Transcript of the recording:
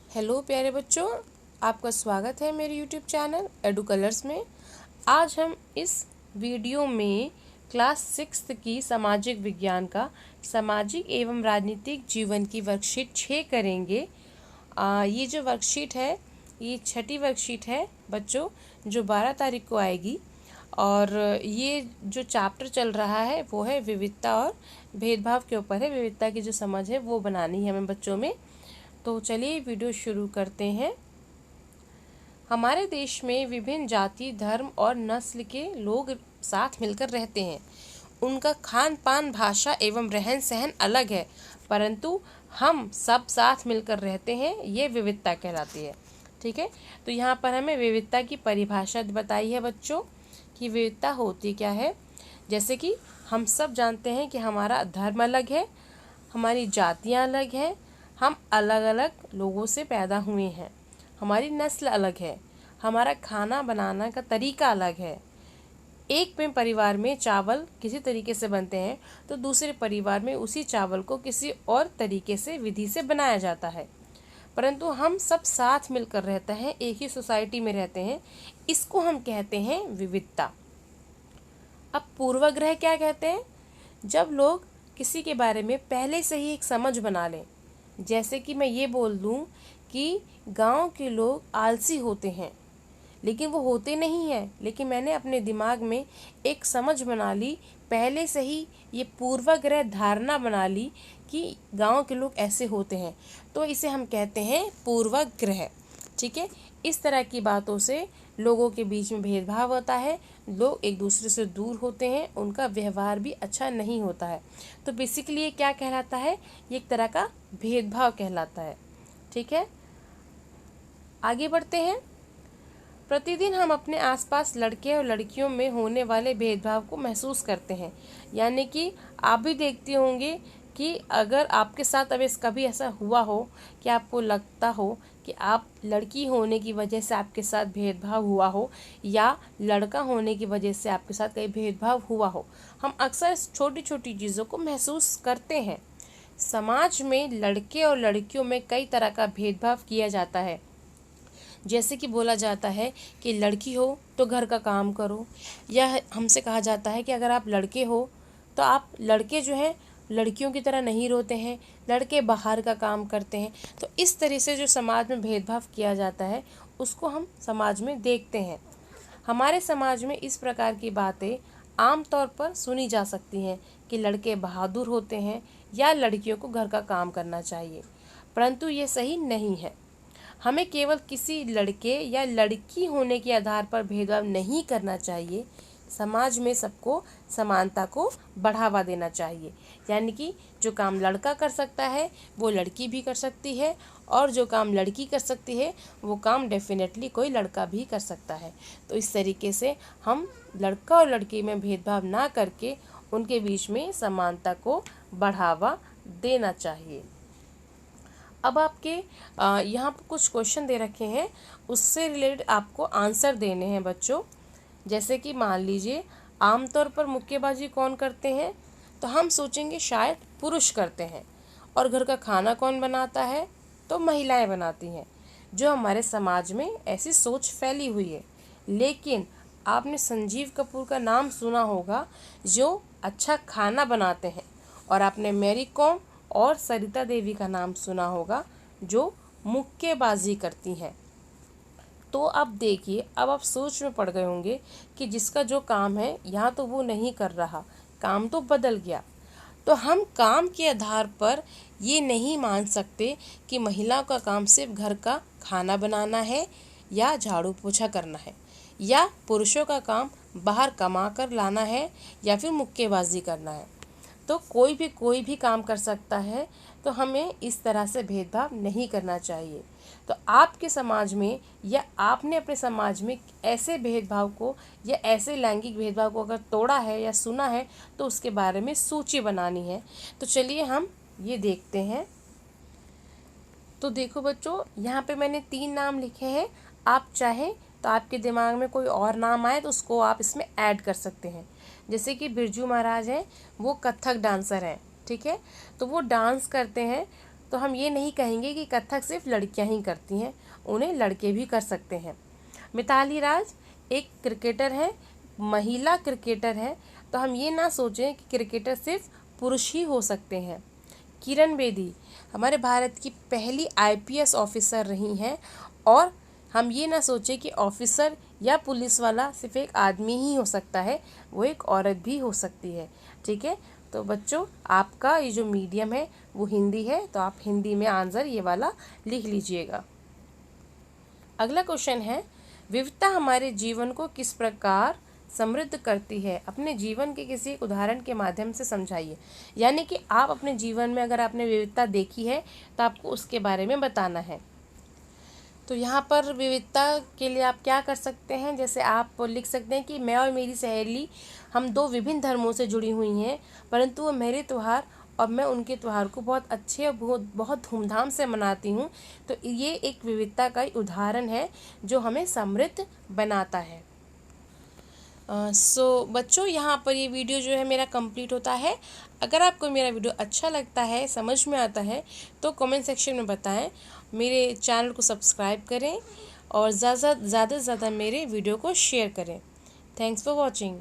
Hello प्यारे बच्चों, आपका स्वागत है मेरे यूट्यूब चैनल एडू कलर्स में। आज हम इस वीडियो में क्लास 6 की सामाजिक विज्ञान का सामाजिक एवं राजनीतिक जीवन की वर्कशीट 6 करेंगे। ये जो वर्कशीट है ये छठी वर्कशीट है बच्चों, जो 12 तारीख को आएगी। और ये जो चैप्टर चल रहा है वो है विविधता और भेदभाव के ऊपर है। विविधता की जो समझ है वो बनानी है हमें बच्चों में। तो चलिए वीडियो शुरू करते हैं। हमारे देश में विभिन्न जाति, धर्म और नस्ल के लोग साथ मिलकर रहते हैं। उनका खान पान, भाषा एवं रहन सहन अलग है, परंतु हम सब साथ मिलकर रहते हैं। ये विविधता कहलाती है। ठीक है, तो यहाँ पर हमें विविधता की परिभाषा बताई है बच्चों कि विविधता होती क्या है। जैसे कि हम सब जानते हैं कि हमारा धर्म अलग है, हमारी जातियाँ अलग हैं, हम अलग अलग लोगों से पैदा हुए हैं, हमारी नस्ल अलग है, हमारा खाना बनाना का तरीका अलग है। एक में परिवार में चावल किसी तरीके से बनते हैं तो दूसरे परिवार में उसी चावल को किसी और तरीके से विधि से बनाया जाता है, परंतु हम सब साथ मिलकर रहते हैं, एक ही सोसाइटी में रहते हैं। इसको हम कहते हैं विविधता। अब पूर्वाग्रह क्या कहते हैं? जब लोग किसी के बारे में पहले से ही एक समझ बना लें। जैसे कि मैं ये बोल दूं कि गांव के लोग आलसी होते हैं, लेकिन वो होते नहीं हैं, लेकिन मैंने अपने दिमाग में एक समझ बना ली, पहले से ही ये पूर्वाग्रह धारणा बना ली कि गांव के लोग ऐसे होते हैं, तो इसे हम कहते हैं पूर्वाग्रह। ठीक है, इस तरह की बातों से लोगों के बीच में भेदभाव होता है, लोग एक दूसरे से दूर होते हैं, उनका व्यवहार भी अच्छा नहीं होता है। तो बेसिकली ये क्या कहलाता है? ये एक तरह का भेदभाव कहलाता है। ठीक है, आगे बढ़ते हैं। प्रतिदिन हम अपने आसपास लड़के और लड़कियों में होने वाले भेदभाव को महसूस करते हैं। यानी कि आप भी देखते होंगे कि अगर आपके साथ अब कभी ऐसा हुआ हो कि आपको लगता हो कि आप लड़की होने की वजह से आपके साथ भेदभाव हुआ हो या लड़का होने की वजह से आपके साथ कहीं भेदभाव हुआ हो, हम अक्सर छोटी छोटी चीज़ों को महसूस करते हैं। समाज में लड़के और लड़कियों में कई तरह का भेदभाव किया जाता है। जैसे कि बोला जाता है कि लड़की हो तो घर का काम करो, या हमसे कहा जाता है कि अगर आप लड़के हो तो आप लड़के जो हैं लड़कियों की तरह नहीं रोते हैं, लड़के बाहर का काम करते हैं। तो इस तरह से जो समाज में भेदभाव किया जाता है उसको हम समाज में देखते हैं। हमारे समाज में इस प्रकार की बातें आमतौर पर सुनी जा सकती हैं कि लड़के बहादुर होते हैं या लड़कियों को घर का काम करना चाहिए, परंतु ये सही नहीं है। हमें केवल किसी लड़के या लड़की होने के आधार पर भेदभाव नहीं करना चाहिए। समाज में सबको समानता को बढ़ावा देना चाहिए। यानी कि जो काम लड़का कर सकता है वो लड़की भी कर सकती है, और जो काम लड़की कर सकती है वो काम डेफिनेटली कोई लड़का भी कर सकता है। तो इस तरीके से हम लड़का और लड़की में भेदभाव ना करके उनके बीच में समानता को बढ़ावा देना चाहिए। अब आपके यहाँ पर कुछ क्वेश्चन दे रखे हैं, उससे रिलेटेड आपको आंसर देने हैं बच्चों। जैसे कि मान लीजिए आमतौर पर मुक्केबाजी कौन करते हैं, तो हम सोचेंगे शायद पुरुष करते हैं। और घर का खाना कौन बनाता है, तो महिलाएं बनाती हैं। जो हमारे समाज में ऐसी सोच फैली हुई है। लेकिन आपने संजीव कपूर का नाम सुना होगा जो अच्छा खाना बनाते हैं, और आपने मैरी कॉम और सरिता देवी का नाम सुना होगा जो मुक्केबाजी करती हैं। तो अब देखिए, अब आप सोच में पड़ गए होंगे कि जिसका जो काम है यहाँ तो वो नहीं कर रहा, काम तो बदल गया। तो हम काम के आधार पर ये नहीं मान सकते कि महिलाओं का काम सिर्फ घर का खाना बनाना है या झाड़ू पोछा करना है, या पुरुषों का काम बाहर कमा कर लाना है या फिर मुक्केबाजी करना है। तो कोई भी काम कर सकता है, तो हमें इस तरह से भेदभाव नहीं करना चाहिए। तो आपके समाज में या आपने अपने समाज में ऐसे भेदभाव को या ऐसे लैंगिक भेदभाव को अगर तोड़ा है या सुना है तो उसके बारे में सूची बनानी है। तो चलिए हम ये देखते हैं। तो देखो बच्चों, यहाँ पे मैंने 3 नाम लिखे हैं। आप चाहें तो आपके दिमाग में कोई और नाम आए तो उसको आप इसमें ऐड कर सकते हैं। जैसे कि बिरजू महाराज हैं, वो कथक डांसर हैं। ठीक है, तो वो डांस करते हैं तो हम ये नहीं कहेंगे कि कथक सिर्फ लड़कियां ही करती हैं, उन्हें लड़के भी कर सकते हैं। मिताली राज एक क्रिकेटर है, महिला क्रिकेटर है, तो हम ये ना सोचें कि क्रिकेटर सिर्फ पुरुष ही हो सकते हैं। किरण बेदी हमारे भारत की पहली IPS ऑफिसर रही हैं, और हम ये ना सोचें कि ऑफिसर या पुलिस वाला सिर्फ एक आदमी ही हो सकता है, वो एक औरत भी हो सकती है। ठीक है, तो बच्चों आपका ये जो मीडियम है वो हिंदी है, तो आप हिंदी में आंसर ये वाला लिख लीजिएगा। अगला क्वेश्चन है, विविधता हमारे जीवन को किस प्रकार समृद्ध करती है? अपने जीवन के किसी एक उदाहरण के माध्यम से समझाइए। यानी कि आप अपने जीवन में अगर आपने विविधता देखी है तो आपको उसके बारे में बताना है। तो यहाँ पर विविधता के लिए आप क्या कर सकते हैं, जैसे आप लिख सकते हैं कि मैं और मेरी सहेली हम 2 विभिन्न धर्मों से जुड़ी हुई हैं, परंतु वो मेरे त्यौहार और मैं उनके त्यौहार को बहुत अच्छे और बहुत धूमधाम से मनाती हूँ। तो ये एक विविधता का उदाहरण है जो हमें समृद्ध बनाता है। बच्चों यहाँ पर ये वीडियो जो है मेरा कंप्लीट होता है। अगर आपको मेरा वीडियो अच्छा लगता है, समझ में आता है, तो कमेंट सेक्शन में बताएं। मेरे चैनल को सब्सक्राइब करें और ज़्यादा से ज़्यादा मेरे वीडियो को शेयर करें। Thanks for watching.